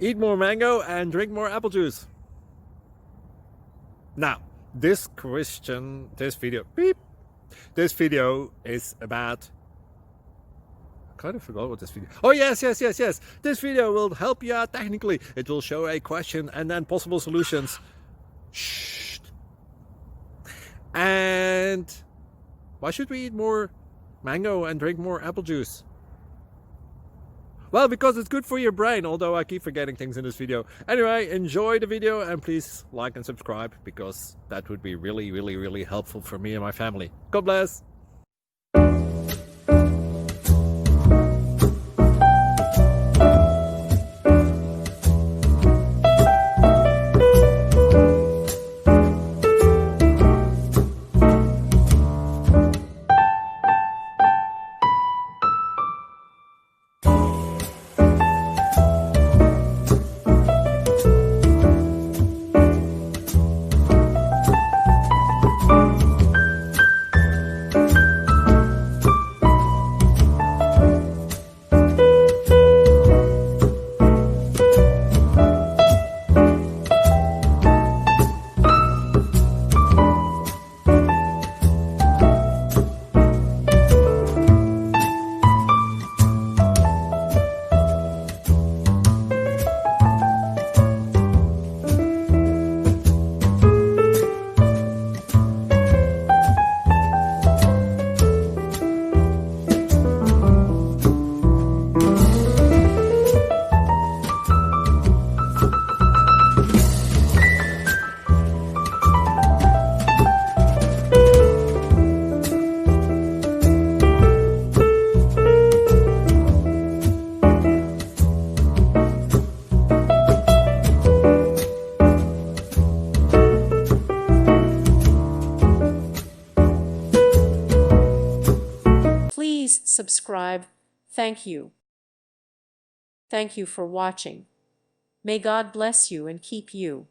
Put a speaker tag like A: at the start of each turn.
A: Eat more mango and drink more apple juice. Now, this video is about, I kind of forgot what this video. Oh, yes. This video will help you out technically. It will show a question and then possible solutions. Shh. And why should we eat more mango and drink more apple juice? Well, because it's good for your brain, although I keep forgetting things in this video. Anyway, enjoy the video and please like and subscribe, because that would be really helpful for me and my family. God bless!
B: Please subscribe. Thank you. Thank you for watching. May God bless you and keep you.